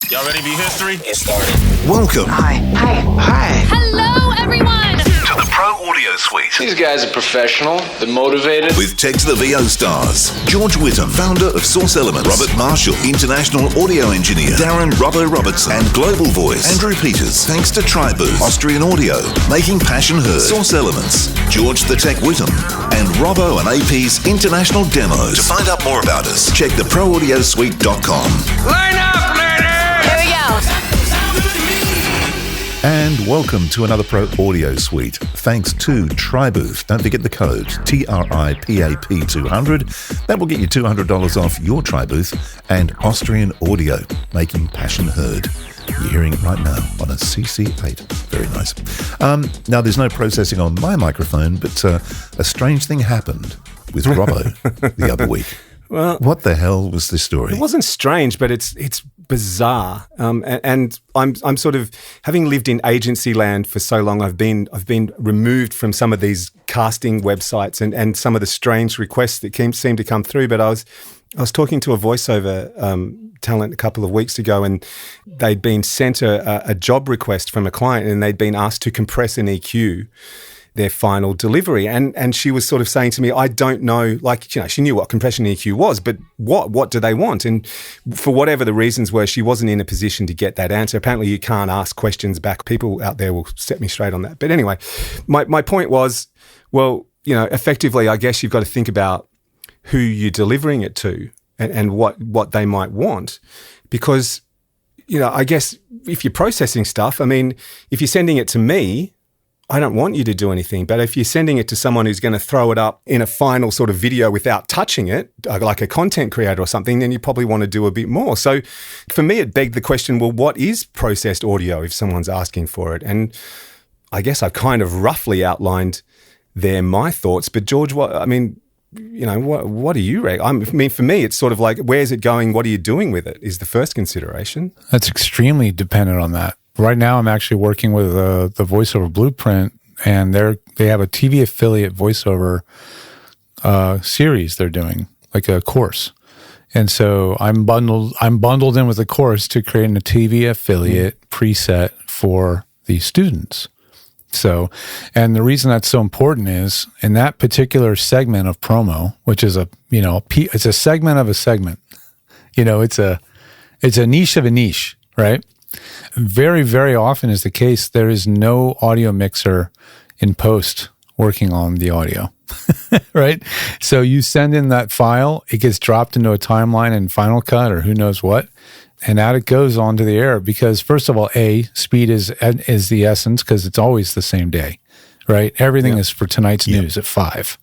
Y'all ready to be history? Get started. Welcome. Hi. Hello, everyone. To the Pro Audio Suite. These guys are professional. They're motivated. With Tech to the VO stars. George Whittam, founder of Source Elements. Robert Marshall, international audio engineer. Darren Robbo Robertson. And global voice. Andrew Peters. Thanks to Tribooth. Austrian Audio. Making passion heard. Source Elements. George the Tech Whittam. And Robbo and AP's international demos. To find out more about us, check theproaudiosuite.com. Line up, ladies! Here we go. And welcome to another Pro Audio Suite. Thanks to Tribooth. Don't forget the code TRIPAP200. That will get you $200 off your Tribooth. And Austrian Audio, making passion heard. You're hearing it right now on a CC8. Very nice. Now, there's no processing on my microphone, but a strange thing happened with Robbo the other week. Well, what the hell was this story? It wasn't strange, but it's bizarre. And I'm sort of, having lived in agency land for so long, I've been removed from some of these casting websites and some of the strange requests that seem to come through. But I was talking to a voiceover talent a couple of weeks ago, and they'd been sent a job request from a client, and they'd been asked to compress an EQ their final delivery. And she was sort of saying to me, I don't know, like, you know, she knew what compression EQ was, but what do they want? And for whatever the reasons were, she wasn't in a position to get that answer. Apparently you can't ask questions back. People out there will set me straight on that. But anyway, my point was, well, you know, effectively, I guess you've got to think about who you're delivering it to and what they might want. Because, you know, I guess if you're processing stuff, I mean, if you're sending it to me, I don't want you to do anything. But if you're sending it to someone who's going to throw it up in a final sort of video without touching it, like a content creator or something, then you probably want to do a bit more. So for me, it begged the question, well, what is processed audio if someone's asking for it? And I guess I've kind of roughly outlined there my thoughts. But George, what do you reckon? I mean, for me, it's sort of like, where's it going? What are you doing with it is the first consideration. That's extremely dependent on that. Right now, I'm actually working with the VoiceOver Blueprint, and they have a TV affiliate voiceover series they're doing, like a course. And so I'm bundled in with a course to create a TV affiliate preset for the students. So, and the reason that's so important is in that particular segment of promo, which is it's a segment of a segment. You know, it's a niche of a niche, right? Very, very often is the case, there is no audio mixer in post working on the audio, right? So you send in that file, it gets dropped into a timeline in Final Cut or who knows what, and out it goes onto the air because, first of all, speed is the essence because it's always the same day, right? Everything is for tonight's news at 5.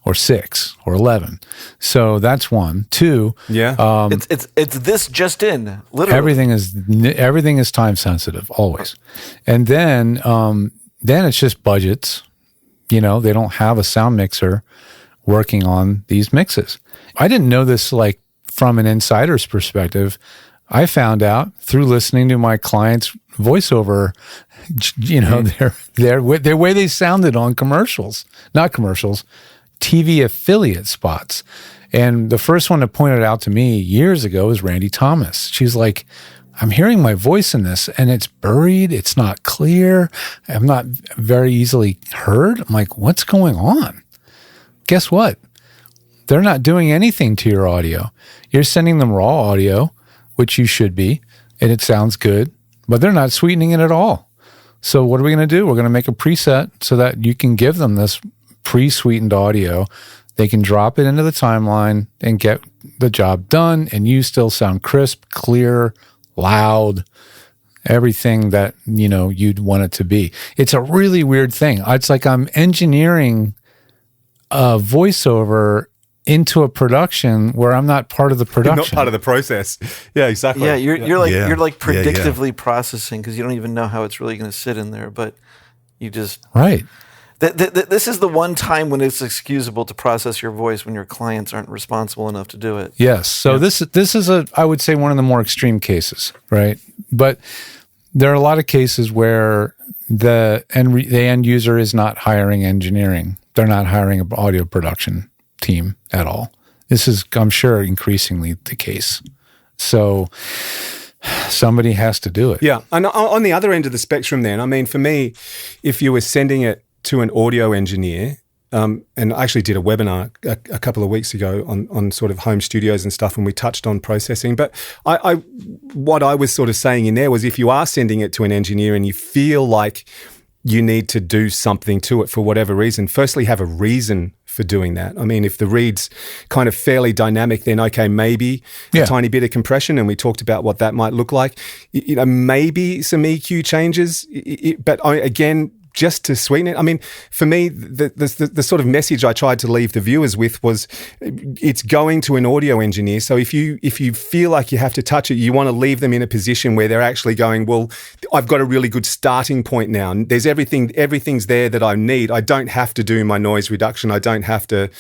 Or 6 or 11. So that's one. Two. Yeah. It's this just in, literally. Everything is time sensitive always. And then it's just budgets. You know, they don't have a sound mixer working on these mixes. I didn't know this like from an insider's perspective. I found out through listening to my clients' voiceover, you know, their way they sounded on not commercials, TV affiliate spots. And the first one that pointed it out to me years ago was Randy Thomas. She's like, I'm hearing my voice in this and it's buried. It's not clear. I'm not very easily heard. I'm like, what's going on? Guess what? They're not doing anything to your audio. You're sending them raw audio, which you should be, and it sounds good, but they're not sweetening it at all. So what are we going to do? We're going to make a preset so that you can give them this pre-sweetened audio. They can drop it into the timeline and get the job done, and you still sound crisp, clear, loud, everything that, you know, you'd want it to be. It's a really weird thing. It's like I'm engineering a voiceover into a production where I'm not part of the production. Not part of the process. Yeah, exactly. Yeah, you're like predictively processing because you don't even know how it's really going to sit in there, but you just... Right. This is the one time when it's excusable to process your voice when your clients aren't responsible enough to do it. Yes. So this is I would say one of the more extreme cases, right? But there are a lot of cases where the end user is not hiring engineering. They're not hiring an audio production team at all. This is, I'm sure, increasingly the case. So somebody has to do it. Yeah. And on the other end of the spectrum then, I mean, for me, if you were sending it to an audio engineer, and I actually did a webinar a couple of weeks ago on sort of home studios and stuff, and we touched on processing. But what I was sort of saying in there was, if you are sending it to an engineer and you feel like you need to do something to it for whatever reason, firstly, have a reason for doing that. I mean, if the read's kind of fairly dynamic, then okay, maybe a tiny bit of compression, and we talked about what that might look like. Maybe some EQ changes, but again, just to sweeten it. I mean, for me, the sort of message I tried to leave the viewers with was, it's going to an audio engineer. So if you feel like you have to touch it, you want to leave them in a position where they're actually going, well, I've got a really good starting point now. There's everything's there that I need. I don't have to do my noise reduction. I don't have to,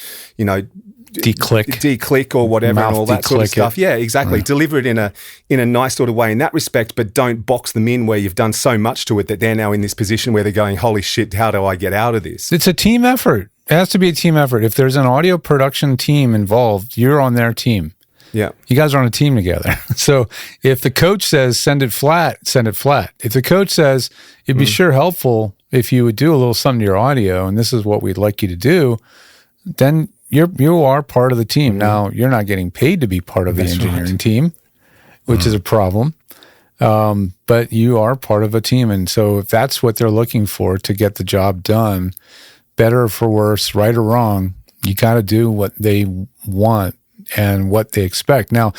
declick or whatever, and all that sort of stuff. Yeah, exactly. Deliver it in a nice sort of way in that respect, but don't box them in where you've done so much to it that they're now in this position where they're going, holy shit, how do I get out of this? It's a team effort. It has to be a team effort. If there's an audio production team involved, you're on their team. Yeah. You guys are on a team together. So if the coach says, send it flat, send it flat. If the coach says, it'd be sure helpful if you would do a little something to your audio, and this is what we'd like you to do, then you are part of the team. Now, you're not getting paid to be part of the engineering team, which is a problem. But you are part of a team. And so if that's what they're looking for to get the job done, better or for worse, right or wrong, you got to do what they want and what they expect. Now,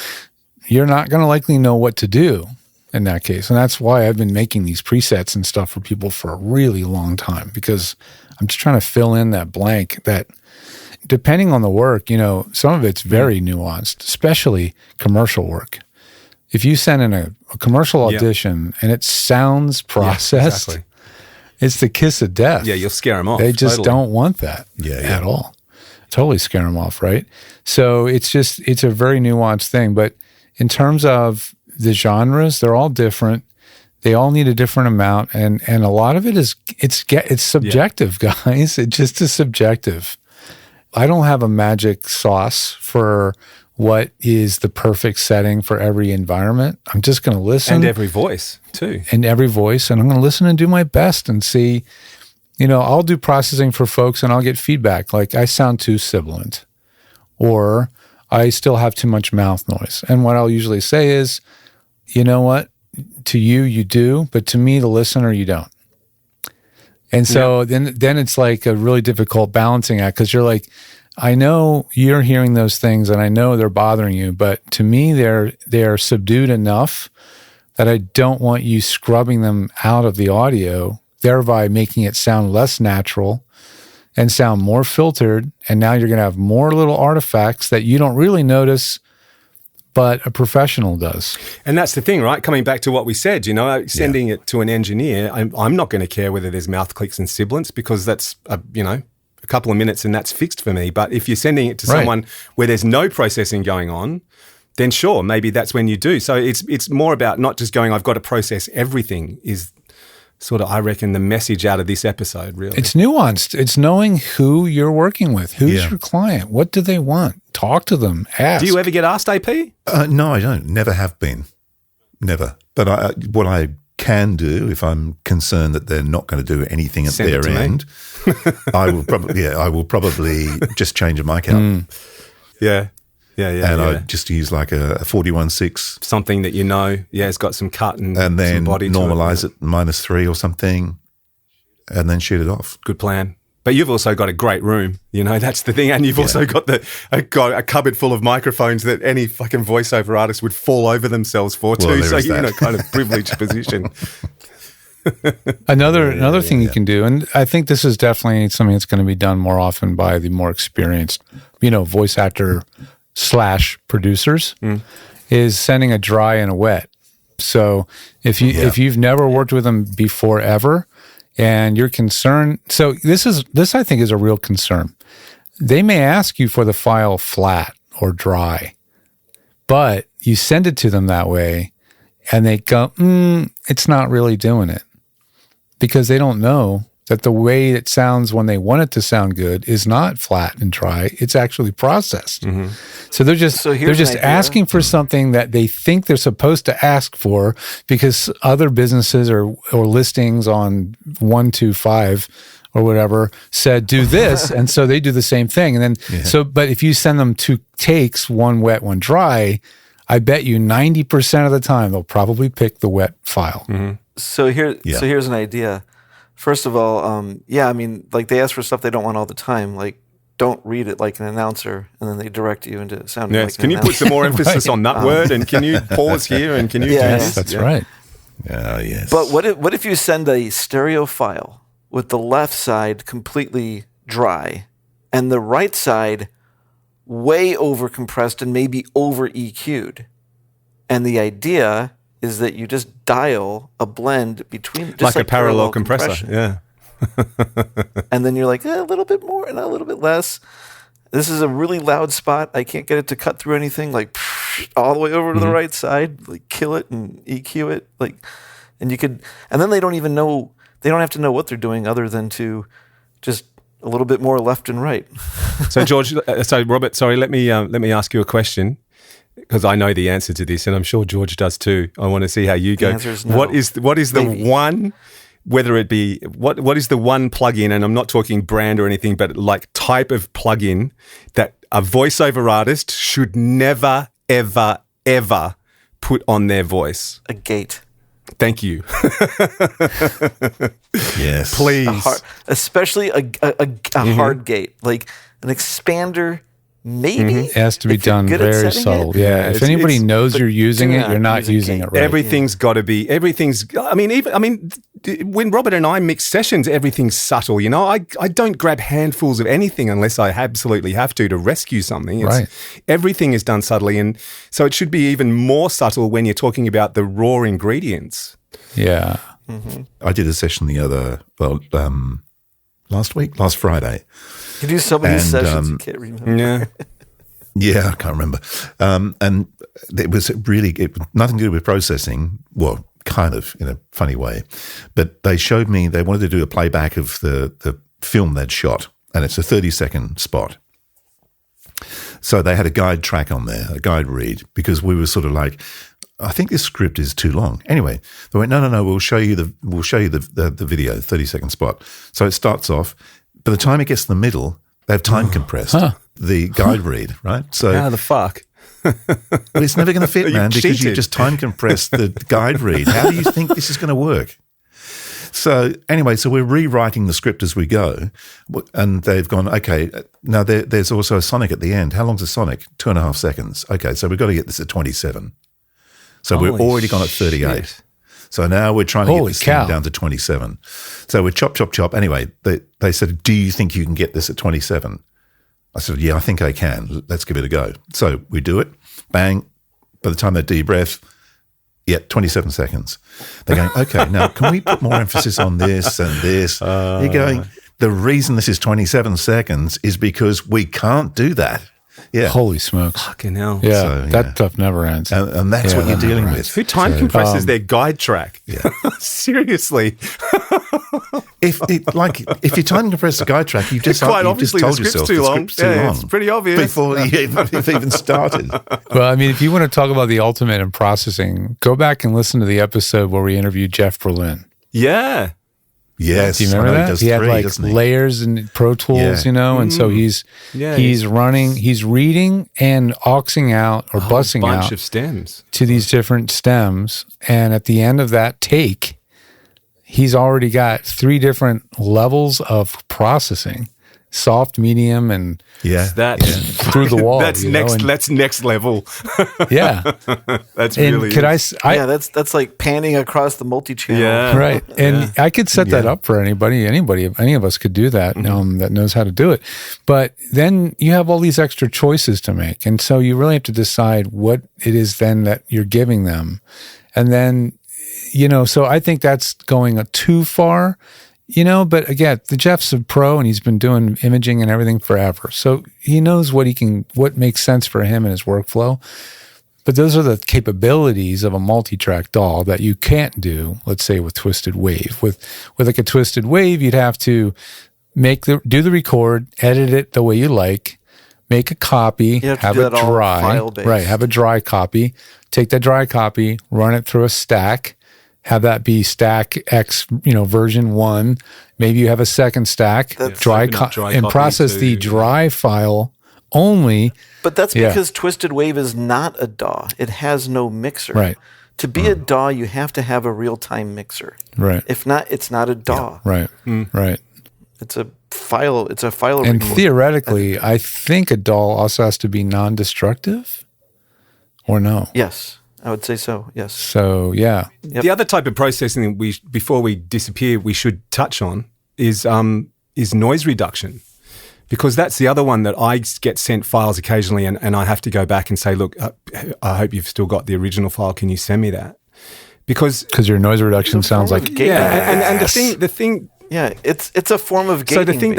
you're not going to likely know what to do in that case. And that's why I've been making these presets and stuff for people for a really long time, because I'm just trying to fill in that blank that, depending on the work, some of it's very nuanced, especially commercial work. If you send in a commercial audition and it sounds processed, it's the kiss of death. Yeah, you'll scare them off. They just don't want that at all. Totally scare them off, right? So it's a very nuanced thing. But in terms of the genres, they're all different. They all need a different amount. And a lot of it it's subjective, guys. It just is subjective. I don't have a magic sauce for what is the perfect setting for every environment. I'm just going to listen. And every voice, too. And every voice. And I'm going to listen and do my best and see, I'll do processing for folks and I'll get feedback like I sound too sibilant or I still have too much mouth noise. And what I'll usually say is, you know what? To you, you do, but to me, the listener, you don't. And so then it's like a really difficult balancing act, because you're like, I know you're hearing those things and I know they're bothering you, but to me, they're subdued enough that I don't want you scrubbing them out of the audio, thereby making it sound less natural and sound more filtered. And now you're going to have more little artifacts that you don't really notice, but a professional does. And that's the thing, right? Coming back to what we said, sending it to an engineer, I'm not going to care whether there's mouth clicks and sibilants, because that's, a couple of minutes and that's fixed for me. But if you're sending it to someone where there's no processing going on, then sure, maybe that's when you do. So it's more about not just going, I've got to process everything, is sort of, I reckon, the message out of this episode, really. It's nuanced. It's knowing who you're working with. Who's your client? What do they want? Talk to them. Ask. Do you ever get asked, AP? No, I don't. Never have been. Never. But what I can do, if I'm concerned that they're not going to do anything at their end, I will probably just change a mic out. Yeah. And I just use like a 41.6. Something that it's got some cut and then some body normalize it -3 or something, and then shoot it off. Good plan. But you've also got a great room, that's the thing. And you've also got a cupboard full of microphones that any fucking voiceover artist would fall over themselves for too. So you're in a kind of privileged position. Another thing you can do, and I think this is definitely something that's going to be done more often by the more experienced, voice actor / producers, is sending a dry and a wet. So if you've never worked with them before ever, and you're concerned, so this I think is a real concern. They may ask you for the file flat or dry, but you send it to them that way, and they go, it's not really doing it, because they don't know that the way it sounds when they want it to sound good is not flat and dry. It's actually processed. So they're just asking for something that they think they're supposed to ask for because other businesses or listings on 125 or whatever said do this, and so they do the same thing. And then but if you send them 2 takes, one wet, one dry, I bet you 90% of the time they'll probably pick the wet file. So here's an idea. First of all, I mean, like they ask for stuff they don't want all the time. Like, don't read it like an announcer, and then they direct you into sounding like an Can you announcer. put some more emphasis on that word? And can you pause here? And can you do this? That's right. Oh, yes. But what if you send a stereo file with the left side completely dry and the right side way over compressed and maybe over EQ'd? And the idea is that you just dial a blend between, just like a parallel compressor. compression. Yeah. And then you're like, a little bit more and a little bit less. This is a really loud spot. I can't get it to cut through anything. Like all the way over to the right side. Like kill it and EQ it. Like, and you could, and then they don't even know. They don't have to know what they're doing other than to just a little bit more left and right. So George, Robert, sorry. Let me ask you a question because I know the answer to this, and I'm sure George does too. I want to see how you go. The answer is no. What is the Maybe. one? Whether it be what is the one plugin, and I'm not talking brand or anything, but like type of plugin that a voiceover artist should never, ever, ever put on their voice? A gate. Thank you. Yes. Please. Especially a hard gate, like an expander. Maybe It has to be if you're done good at very setting subtle. it. Yeah. If it's- anybody it's- knows you're using do it, not you're not use a using gate. it right. Everything's got to be. Everything's. I mean, when Robert and I mix sessions, everything's subtle. You know, I don't grab handfuls of anything unless I absolutely have to rescue something. Right. Everything is done subtly, and so it should be even more subtle when you're talking about the raw ingredients. Yeah. I did a session last Friday. You do so many And, sessions, you can't remember. Yeah. Yeah, I can't remember. And it was nothing to do with processing. Well, kind of in a funny way. But they showed me, they wanted to do a playback of the film they'd shot, and it's a 30-second spot. So they had a guide track on there, a guide read, because we were sort of like, I think this script is too long. Anyway, they went, no, we'll show you the video, 30-second spot. So it starts off. By the time it gets to the middle, they've time compressed the guide read, right? So How the fuck? but it's never going to fit, You man, because you cheated. just time compressed the guide read. How do you think this is going to work? So anyway, so we're rewriting the script as we go, and they've gone, okay, now there's also a sonic at the end. How long's a sonic? 2.5 seconds. Okay, so we've got to get this at 27. So we've Holy already gone at 38. shit. So now we're trying to get Holy this cow. thing down to 27. So we're chop. Anyway, they said, do you think you can get this at 27? I said, yeah, I think I can. Let's give it a go. So we do it. Bang. By the time they de-breath, 27 seconds. They're going, okay, now can we put more emphasis on this and this? You're going, the reason this is 27 seconds is because we can't do that. Yeah. Holy smokes. Fucking hell. Yeah. So, that yeah. stuff never ends. And that's Yeah, what you're that dealing never with. Who time compresses their guide track? Yeah. Seriously. If you time compress the guide track, you've just Quite you've just obviously, the told script's yourself too the long. script's too Yeah, long. it's pretty obvious. Before you've even started. Well, I mean, if you want to talk about the ultimate in processing, go back and listen to the episode where we interviewed Jeff Berlin. Yeah. Yes. Do you I remember know that? does He had three, like doesn't he? layers and Pro Tools, Yeah. and so he's Yeah. reading and auxing out or bussing bunch out of stems. to these different stems. And at the end of that take, he's already got 3 different levels of processing: soft, medium, and Yeah. That through the wall. That's you know, next. and- That's next level. yeah. That's And really. could I Yeah, that's like panning across the multi-channel. Yeah. right. And I could set that up for anybody, any of us could do that, that knows how to do it. But then you have all these extra choices to make. And so you really have to decide what it is then that you're giving them. And then, so I think that's going too far, but again, the Jeff's a pro and he's been doing imaging and everything forever. So he knows what makes sense for him and his workflow. But those are the capabilities of a multi-track DAW that you can't do, let's say, with Twisted Wave. With like a Twisted Wave, you'd have to do the record, edit it the way you like, make a copy, have it dry, right? Have a dry copy. Take that dry copy, run it through a stack, have that be stack X, version 1. Maybe you have a second stack, dry and process the dry file only. But that's because Twisted Wave is not a DAW. It has no mixer. Right. To be a DAW, you have to have a real-time mixer. Right. If not, it's not a DAW. Yeah. Right. Right. It's a file. It's a file. And theoretically, I think a DAW also has to be non-destructive, or no? Yes, I would say so. Yes. So yeah. Yep. The other type of processing that before we disappear, we should touch on is noise reduction. Because that's the other one that I get sent files occasionally and I have to go back and say, look, I hope you've still got the original file. Can you send me that? Because your noise reduction sounds like... And the thing... Yeah, it's a form of gating. So the thing,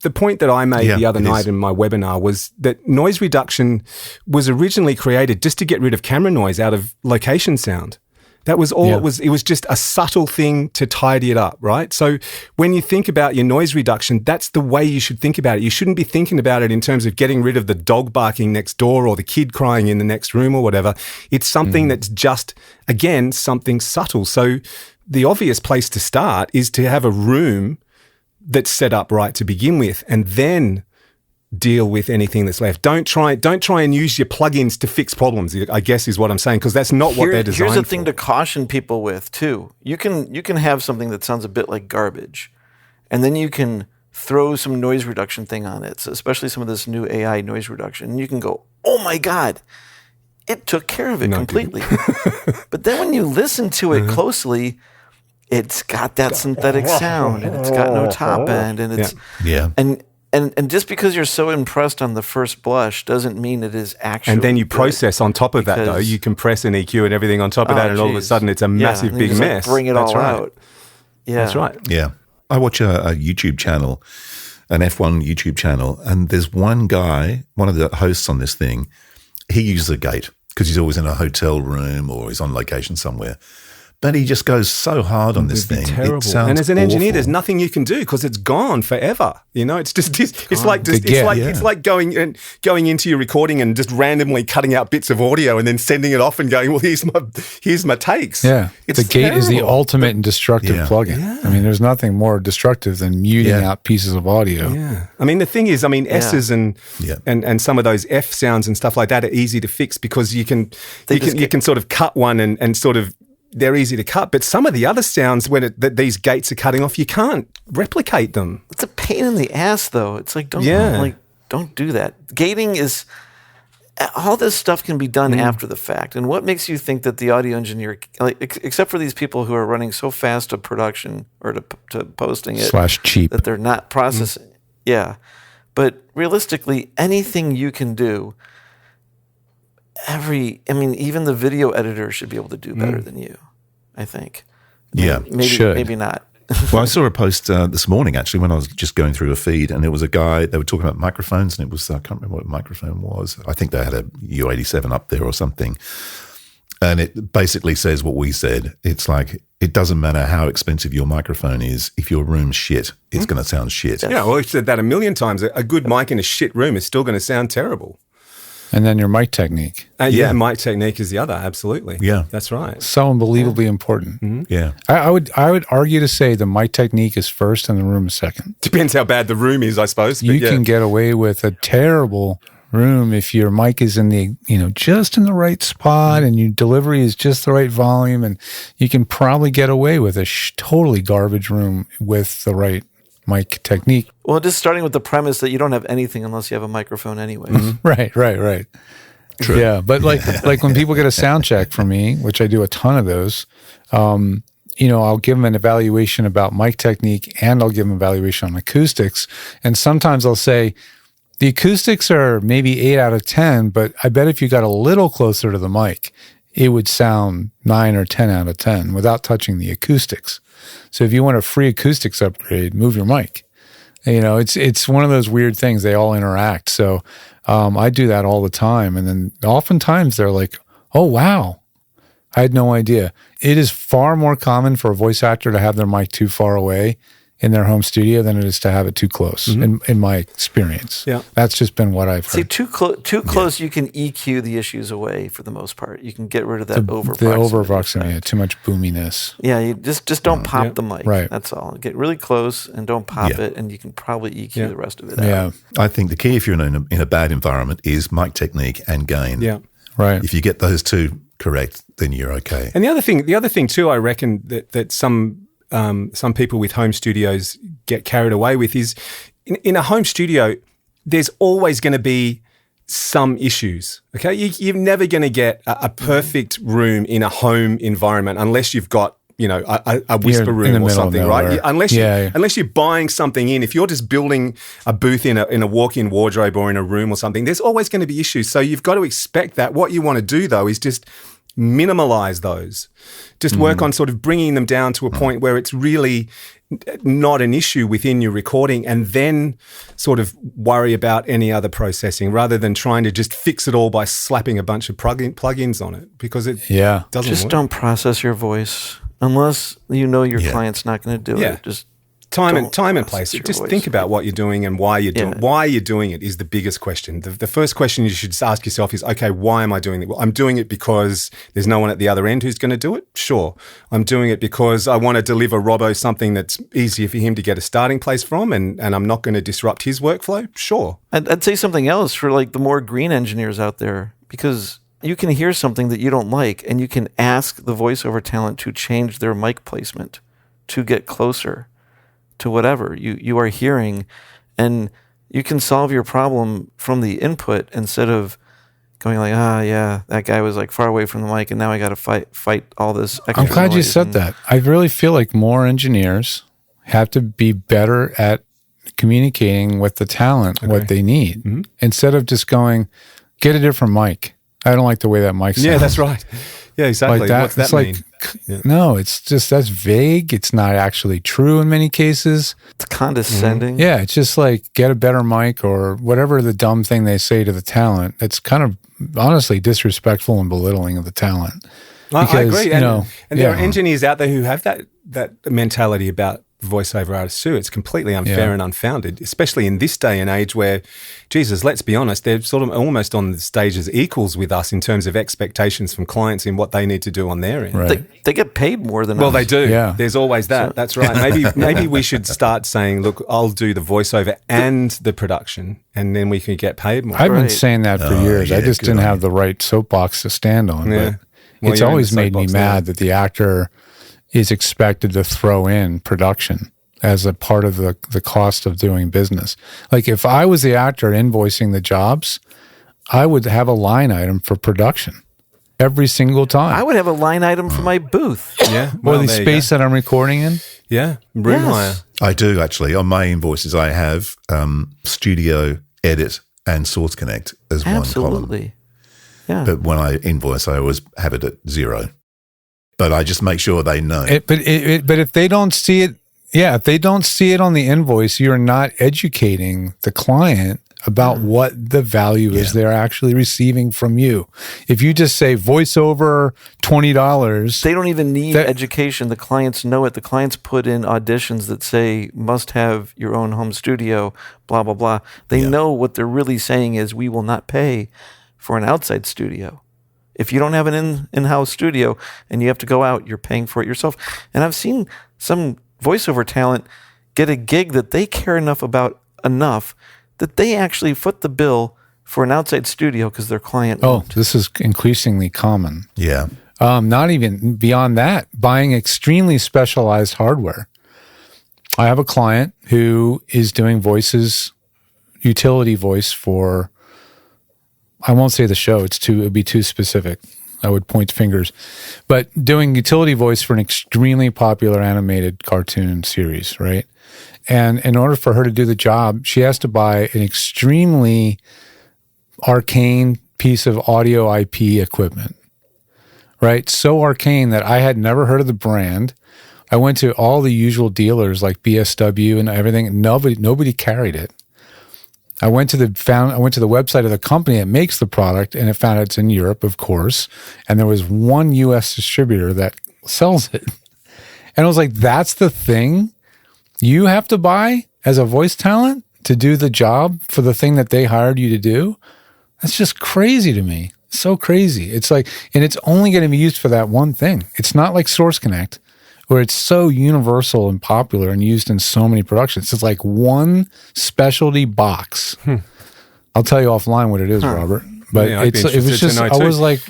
the point that I made the other night in my webinar was that noise reduction was originally created just to get rid of camera noise out of location sound. That was all it was. It was just a subtle thing to tidy it up, right? So when you think about your noise reduction, that's the way you should think about it. You shouldn't be thinking about it in terms of getting rid of the dog barking next door or the kid crying in the next room or whatever. It's something that's just, again, something subtle. So the obvious place to start is to have a room that's set up right to begin with, and then deal with anything that's left. Don't try and use your plugins to fix problems, I guess is what I'm saying, because that's not what they're designed for. Here's the thing to caution people with too. You can have something that sounds a bit like garbage, and then you can throw some noise reduction thing on it, so especially some of this new AI noise reduction, and you can go, oh my God, it took care of it completely. But then when you listen to it closely, it's got that synthetic sound, and it's got no top end, and it's and just because you're so impressed on the first blush doesn't mean it is actually. And then you process on top of that, though. You compress an EQ and everything on top of that, and all of a sudden it's a massive big mess. Bring it all out. Yeah, that's right. Yeah, I watch a YouTube channel, an F1 YouTube channel, and there's one guy, one of the hosts on this thing. He uses a gate because he's always in a hotel room or he's on location somewhere. But he just goes so hard on this thing. Terrible. It sounds and as an engineer, awful. there's nothing you can do because it's gone forever. It's just it's like going into your recording and just randomly cutting out bits of audio and then sending it off and going, well, here's my takes. Yeah, the gate is the ultimate and destructive plugin. Yeah. I mean, there's nothing more destructive than muting out pieces of audio. Yeah, I mean the thing is, S's and some of those F sounds and stuff like that are easy to fix because you can sort of cut one and sort of. They're easy to cut, but some of the other sounds that these gates are cutting off, you can't replicate them. It's a pain in the ass, though. It's like don't do that. Gating is all this stuff can be done after the fact. And what makes you think that the audio engineer, except for these people who are running so fast to production or to posting it /cheap that they're not processing? Yeah, but realistically, anything you can do. Even the video editor should be able to do better than you, I think. Maybe not. Well, I saw a post this morning, actually, when I was just going through a feed, and it was a guy, they were talking about microphones, and it was, I can't remember what microphone was. I think they had a U87 up there or something. And it basically says what we said. It's like, it doesn't matter how expensive your microphone is. If your room's shit, it's going to sound shit. Yeah, well, we've said that a million times. A good mic in a shit room is still going to sound terrible. And then your mic technique. Mic technique is the other, absolutely. Yeah. That's right. So unbelievably important. Mm-hmm. Yeah. I would argue to say the mic technique is first and the room is second. Depends how bad the room is, I suppose. You can get away with a terrible room if your mic is in the, just in the right spot and your delivery is just the right volume, and you can probably get away with a totally garbage room with the right mic technique. Well, just starting with the premise that you don't have anything unless you have a microphone anyway. Mm-hmm. Right. True. Yeah, but like when people get a sound check from me, which I do a ton of those, I'll give them an evaluation about mic technique and I'll give them an evaluation on acoustics. And sometimes I'll say, the acoustics are maybe 8 out of 10, but I bet if you got a little closer to the mic, it would sound 9 or 10 out of 10 without touching the acoustics. So if you want a free acoustics upgrade, move your mic. It's one of those weird things. They all interact. So I do that all the time. And then oftentimes they're like, oh, wow, I had no idea. It is far more common for a voice actor to have their mic too far away in their home studio than it is to have it too close, in my experience. Yeah. That's just been what I've heard. See, too close, you can EQ the issues away for the most part. You can get rid of that over the over proximity, too much boominess. Yeah, you just don't pop the mic. Right. That's all. Get really close and don't pop it, and you can probably EQ the rest of it out. Yeah, I think the key if you're in a bad environment is mic technique and gain. Yeah. right. If you get those two correct, then you're okay. And the other thing too, I reckon that some people with home studios get carried away with is in a home studio, there's always going to be some issues. Okay, you're never going to get a perfect room in a home environment unless you've got a whisper in the room or middle of something, right? nowhere. Unless you're buying something in. If you're just building a booth in a walk-in wardrobe or in a room or something, there's always going to be issues. So you've got to expect that. What you want to do though is just minimize those. Just work on sort of bringing them down to a point where it's really not an issue within your recording, and then sort of worry about any other processing rather than trying to just fix it all by slapping a bunch of plugins on it, because it doesn't Just work. don't process your voice unless you know your client's not going to do Yeah. it. Just Time don't and place. process your Just voice. think about what you're doing and why you're doing. Why you're doing it is the biggest question. The first question you should ask yourself is, okay, why am I doing it? Well, I'm doing it because there's no one at the other end who's going to do it. Sure, I'm doing it because I want to deliver Robbo something that's easier for him to get a starting place from, and I'm not going to disrupt his workflow. Sure, I'd say something else for like the more green engineers out there, because you can hear something that you don't like and you can ask the voiceover talent to change their mic placement to get closer to whatever you are hearing, and you can solve your problem from the input instead of going like, that guy was like far away from the mic and now I got to fight all this extra I'm glad you noise said and- that. I really feel like more engineers have to be better at communicating with the talent what they need, instead of just going, get a different mic. I don't like the way that mic sounds. yeah, that's right. Yeah, exactly. Like that. What's that It's mean? no, it's just, that's vague. It's not actually true in many cases. It's condescending. Yeah, it's just like, get a better mic or whatever the dumb thing they say to the talent. It's kind of honestly disrespectful and belittling of the talent. I Because, agree. you know, and there are yeah. engineers out there who have that mentality about voiceover artists too. It's completely unfair and unfounded, especially in this day and age where, Jesus, let's be honest, they're sort of almost on the stage as equals with us in terms of expectations from clients in what they need to do on their end. Right. They get paid more than Well, us. they do. Yeah. There's always that. That's right. Maybe we should start saying, look, I'll do the voiceover and the production, and then we can get paid more. I've been Right. saying that for years. I yeah, just good didn't on have you. the right soapbox to stand on. Yeah. But Well, it's you're in always the made me soapbox mad now. that the actor is expected to throw in production as a part of the cost of doing business. Like if I was the actor invoicing the jobs, I would have a line item for production every single time. I would have a line item for my booth. Yeah. or the there you space go. that I'm recording in. Yeah. Room hire. I do actually. On my invoices, I have studio, edit, and source connect as one column. Absolutely. Yeah. But when I invoice, I always have it at 0. But I just make sure they know. But if they don't see it, if they don't see it on the invoice, you're not educating the client about what the value is they're actually receiving from you. If you just say voiceover $20, They don't even need education. The clients know it. The clients put in auditions that say must have your own home studio, blah, blah, blah. They know what they're really saying is we will not pay for an outside studio. If you don't have an in-house studio and you have to go out, you're paying for it yourself. And I've seen some voiceover talent get a gig that they care enough about that they actually foot the bill for an outside studio because their client won't. this is increasingly common. Yeah. Not even beyond that, buying extremely specialized hardware. I have a client who is doing voices, utility voice for, I won't say the show, it'd be too specific. I would point fingers, but doing utility voice for an extremely popular animated cartoon series, right? And in order for her to do the job, she has to buy an extremely arcane piece of audio IP equipment, right? So arcane that I had never heard of the brand. I went to all the usual dealers like BSW and everything. Nobody carried it. I went to the website of the company that makes the product, and it found it's in Europe, of course, and there was one U.S. distributor that sells it. And I was like, that's the thing you have to buy as a voice talent to do the job for the thing that they hired you to do? That's just crazy to me. So crazy. It's like, and it's only going to be used for that one thing. It's not like Source Connect, where it's so universal and popular and used in so many productions. It's like one specialty box. I'll tell you offline what it is, Robert. But Yeah, I'd be it was interested to just, know I too. was like,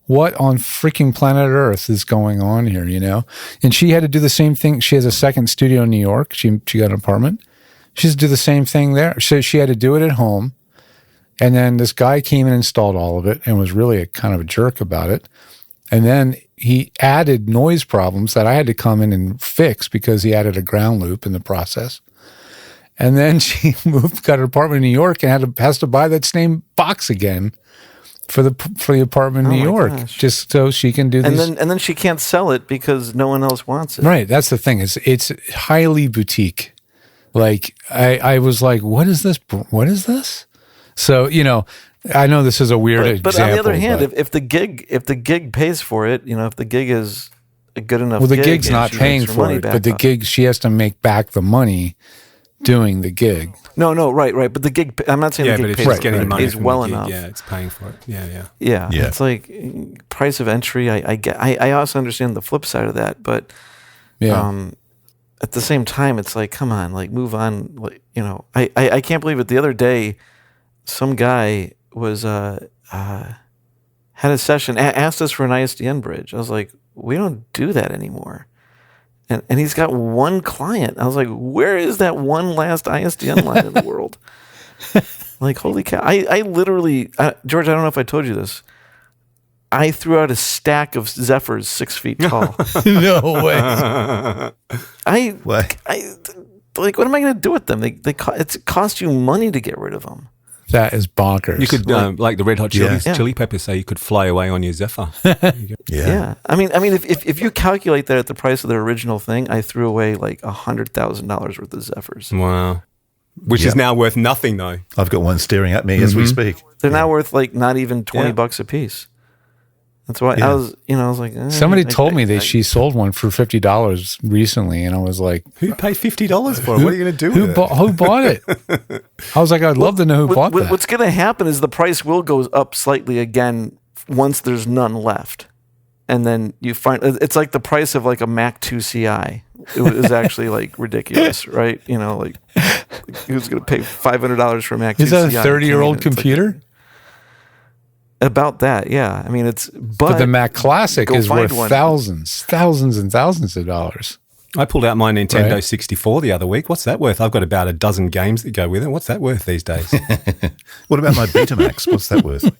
what on freaking planet Earth is going on here, you know? And she had to do the same thing. She has a second studio in New York. She got an apartment. She has to do the same thing there. So she had to do it at home. And then this guy came and installed all of it and was really a kind of a jerk about it. And then he added noise problems that I had to come in and fix because he added a ground loop in the process. And then she got an apartment in New York and has to buy that same box again for the apartment in New York, just so she can do these. And then she can't sell it because no one else wants it. Right. That's the thing. It's highly boutique. Like I was like, what is this? What is this? So, you know, I know this is a weird example. But on the other hand, if the gig pays for it, you know, if the gig is a good enough, well, the gig gig's and not she paying makes her for money it, back but the on- gig, she has to make back the money doing the gig. No, right. But the gig, I'm not saying Yeah, the but gig if pays she's for getting it, money is from well the gig, enough. yeah, it's paying for it. Yeah. Yeah, Yeah. it's like price of entry. I get. I also understand the flip side of that, but Yeah. at the same time, it's like, come on, like move on. Like, you know, I can't believe it. The other day, some guy was had a session, asked us for an ISDN bridge. I was like, we don't do that anymore. And he's got one client. I was like, where is that one last ISDN line in the world? Like, holy cow. I literally, George, I don't know if I told you this. I threw out a stack of Zephyrs 6 feet tall. No way. What? Like, what am I going to do with them? It costs you money to get rid of them. That is bonkers. You could, like the Red Hot Chili Peppers say, you could fly away on your Zephyr. Yeah. I mean, if you calculate that at the price of their original thing, I threw away like $100,000 worth of Zephyrs. Wow. Which is now worth nothing, though. I've got one staring at me as we speak. They're now worth like not even $20 a piece. That's why I was like, Somebody told me that she sold one for $50 recently, and I was like, Who paid $50 for it? What are you going to do with it? who bought it? I was like, I'd love to know who bought that. What's going to happen is the price will go up slightly again once there's none left. And then you find it's like the price of like a Mac 2 Ci. It was actually like ridiculous, right? You know, like who's going to pay $500 for a Mac 2 Is Ci? that a 30-year-old It's like- computer? about that, yeah. I mean, But the Mac Classic go is find worth one. thousands and thousands of dollars. I pulled out my Nintendo Right. 64 the other week. What's that worth? I've got about a dozen games that go with it. What's that worth these days? What about my Betamax? What's that worth?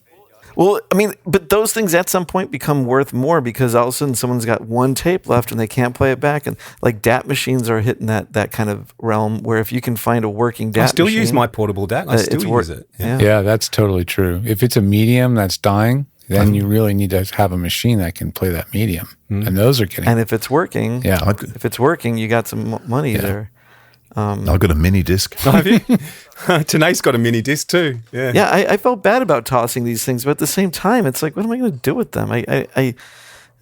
Well, I mean, but those things at some point become worth more because all of a sudden someone's got one tape left and they can't play it back. And like DAT machines are hitting that kind of realm where if you can find a working DAT I still machine, use my portable DAT. I still use it. Yeah. Yeah, that's totally true. If it's a medium that's dying, then you really need to have a machine that can play that medium. And those are getting... And if it's working, Yeah. if it's working, you got some money there. I've got a mini disc. Have you? Tanae's got a mini disc too. Yeah. Yeah, I felt bad about tossing these things, but at the same time, it's like, what am I going to do with them? I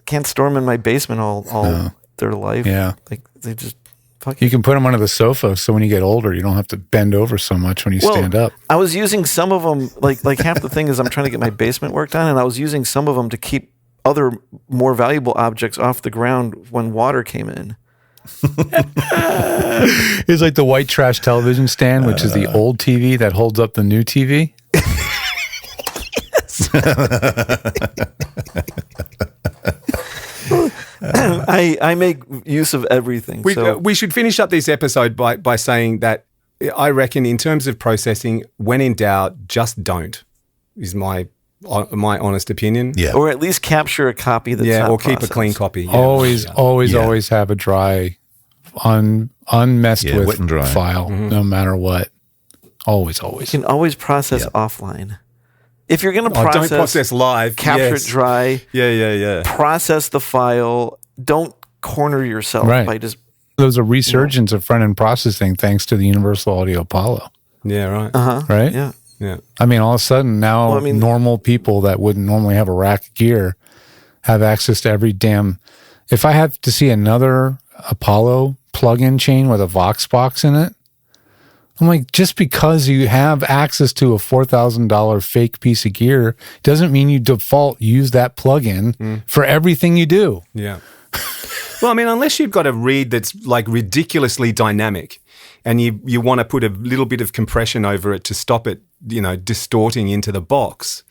can't store them in my basement all their life. Yeah. Like they just fuck You can put them under the sofa, so when you get older, you don't have to bend over so much when you stand up. I was using some of them, like half the thing is I'm trying to get my basement work done, and I was using some of them to keep other more valuable objects off the ground when water came in. It's like the white trash television stand, which is the old TV that holds up the new TV. I make use of everything. We should finish up this episode by saying that I reckon in terms of processing, when in doubt, just don't, is my honest opinion. Yeah. or at least capture a copy that's not or keep a processed. clean copy. Yeah. Always have a dry, unmessed Yeah, with wet and dry. file, no matter what. Always. You can always process offline. If you're going to Oh, process, don't process live. capture Yes. it dry, Yeah. process the file. Don't corner yourself Right. by just There was a resurgence of front-end processing thanks to the Universal Audio Apollo. Yeah, right. right? Yeah. Yeah. I mean, all of a sudden now, Well, I mean- normal people that wouldn't normally have a rack of gear have access to every damn. If I have to see another Apollo plug-in chain with a Vox box in it, I'm like, just because you have access to a $4,000 fake piece of gear doesn't mean you default use that plug-in for everything you do. Yeah. Well, I mean, unless you've got a reed that's like ridiculously dynamic and you want to put a little bit of compression over it to stop it, distorting into the box,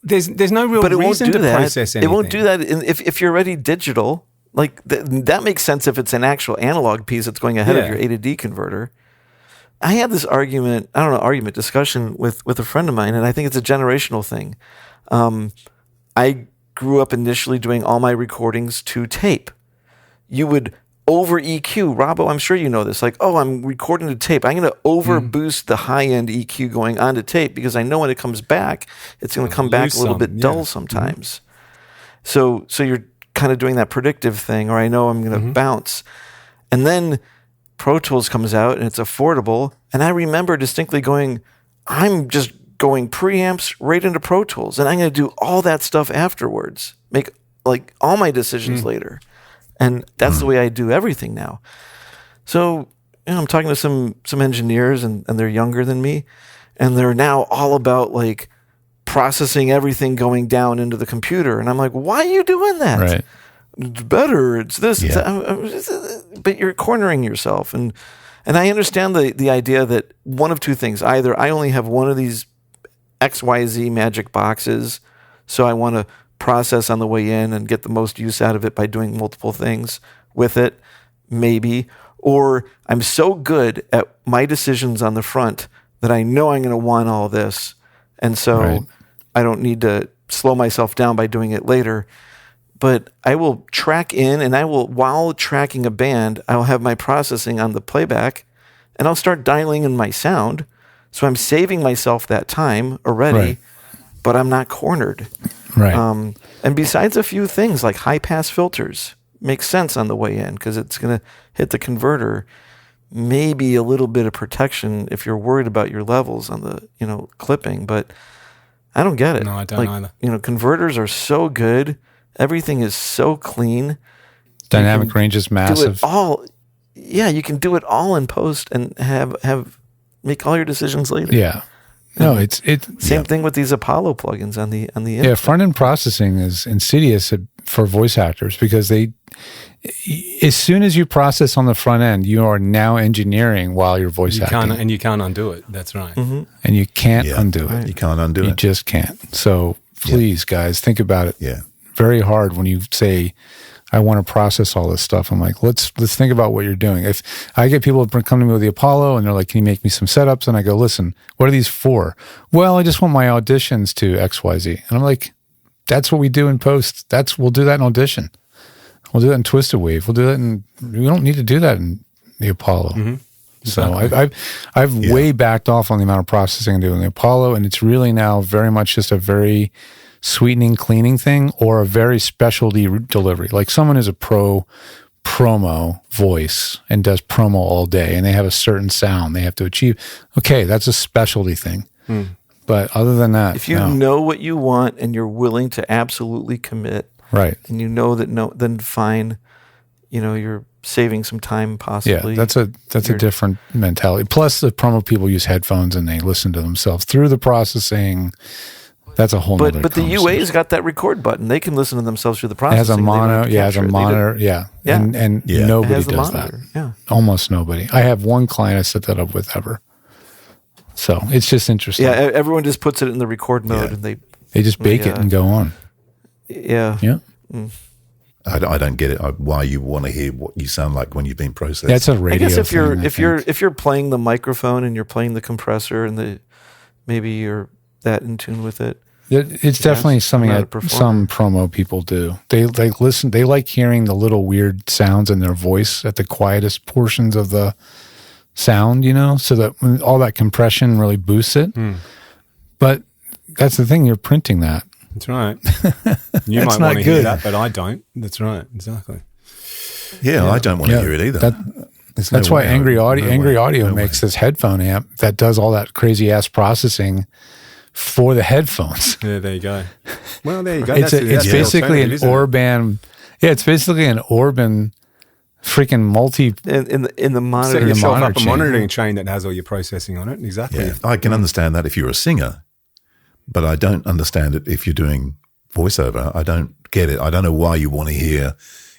there's no real But it won't reason do to that. process anything. It won't do that if you're already digital. Like that makes sense if it's an actual analog piece that's going ahead of your A to D converter. I had this discussion with a friend of mine, and I think it's a generational thing. I grew up initially doing all my recordings to tape. You would over EQ, Robbo, I'm sure you know this. Like, I'm recording to tape. I'm going to over boost the high end EQ going onto tape because I know when it comes back, it's going to come back a little bit dull sometimes. So you're kind of doing that predictive thing, or I know I'm going to bounce. And then Pro Tools comes out and it's affordable. And I remember distinctly going, I'm just going preamps right into Pro Tools. And I'm going to do all that stuff afterwards, make like all my decisions later. And that's the way I do everything now. So, I'm talking to some engineers and they're younger than me. And they're now all about like processing everything going down into the computer. And I'm like, why are you doing that? Right. It's better. It's this. But you're cornering yourself. And I understand the idea that one of two things. Either I only have one of these XYZ magic boxes, so I want to process on the way in and get the most use out of it by doing multiple things with it, maybe. Or I'm so good at my decisions on the front that I know I'm going to want all this. And so I don't need to slow myself down by doing it later. But I will track in, and while tracking a band, I'll have my processing on the playback, and I'll start dialing in my sound. So I'm saving myself that time already, but I'm not cornered. Right. And besides a few things like high pass filters, makes sense on the way in because it's going to hit the converter. Maybe a little bit of protection if you're worried about your levels on the clipping, but I don't get it. No, I don't either. Converters are so good. Everything is so clean. Dynamic range is massive. Do it all. Yeah, you can do it all in post and have make all your decisions later. Yeah. No, it's same thing with these Apollo plugins on the yeah. Front end processing is insidious for voice actors because as soon as you process on the front end, you are now engineering while you're voice acting, and you can't undo it. That's right. And you can't undo it. You can't undo it. You just can't. So please, guys, think about it. Yeah. Very hard when you say, I want to process all this stuff. I'm like, let's think about what you're doing. If I get people come to me with the Apollo and they're like, can you make me some setups? And I go, listen, what are these for? Well, I just want my auditions to XYZ. And I'm like, that's what we do in post. We'll do that in Audition. We'll do that in Twisted Wave. We'll do that we don't need to do that in the Apollo. So I've way backed off on the amount of processing I do in the Apollo, and it's really now very much just a very sweetening, cleaning thing, or a very specialty delivery. Like someone is a promo voice and does promo all day, and they have a certain sound they have to achieve. Okay, that's a specialty thing. But other than that, if you know what you want and you're willing to absolutely commit, right, and you know that then fine, you're saving some time possibly. Yeah, that's a different mentality. Plus, the promo people use headphones and they listen to themselves through the processing. That's a whole nother But the UA's got that record button. They can listen to themselves through the processing. It has a mono. Yeah, it has a monitor. Yeah. And nobody does that. Yeah. Almost nobody. I have one client I set that up with ever. So it's just interesting. Yeah, everyone just puts it in the record mode and they just bake it and go on. Yeah. Yeah. I don't get it. Why you want to hear what you sound like when you've been processed? That's a radio. I guess thing, if you're playing the microphone and you're playing the compressor and maybe you're that in tune with it. It's definitely something that some promo people do. They listen. They like hearing the little weird sounds in their voice at the quietest portions of the sound, so that when all that compression really boosts it. But that's the thing. You're printing that. That's right. You might want to hear that, but I don't. That's right. Exactly. Yeah, I don't want to hear it either. That's why Angry Audio No makes way. this headphone amp that does all that crazy ass processing for the headphones. Yeah, there you go. Well, there you go. It's That's the basically alternative, an isn't it? Orban. Yeah, it's basically an Orban freaking multi. in the Set monitor. yourself monitor up a chain. monitoring chain that has all your processing on it. Exactly. Yeah, I can understand that if you're a singer, but I don't understand it if you're doing voiceover. I don't get it. I don't know why you want to hear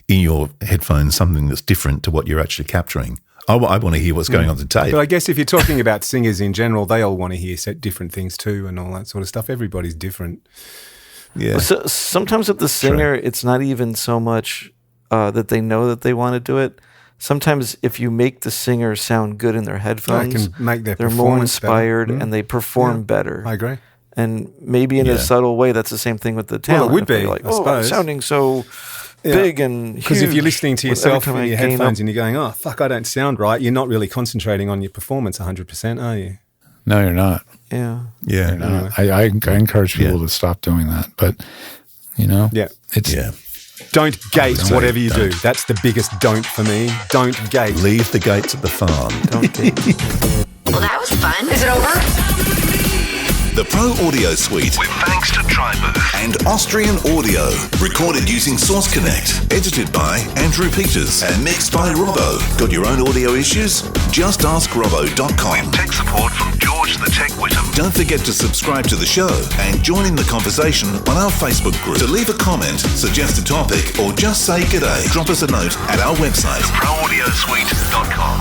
in your headphones something that's different to what you're actually capturing. I want to hear what's going on the tape. But I guess if you're talking about singers in general, they all want to hear different things too and all that sort of stuff. Everybody's different. Yeah. So sometimes with the singer, it's not even so much that they know that they want to do it. Sometimes if you make the singer sound good in their headphones, can make their they're more performance better. inspired and they perform better. I agree. And maybe in Yeah. a subtle way, that's the same thing with the Well, it talent. would If they're be, like, I oh, I'm suppose. sounding so big and Because if you're huge listening to with yourself every time in I your gain headphones up- and you're going, oh, fuck, I don't sound right, you're not really concentrating on your performance 100%, are you? No, you're not. yeah. Yeah. No, I encourage people to stop doing that. But Yeah. it's Yeah. Don't gate say whatever you do. don't. That's the biggest don't for me. Don't gate. Leave the gates at the farm. Don't get Well, that was fun. Is it over? The Pro Audio Suite, with thanks to Tribooth and Austrian Audio. Recorded using Source Connect. Edited by Andrew Peters and mixed by Robbo. Got your own audio issues? Just ask Robbo.com. With tech support from George the Tech Whittam. Don't forget to subscribe to the show and join in the conversation on our Facebook group. To leave a comment, suggest a topic, or just say g'day, drop us a note at our website, proaudiosuite.com.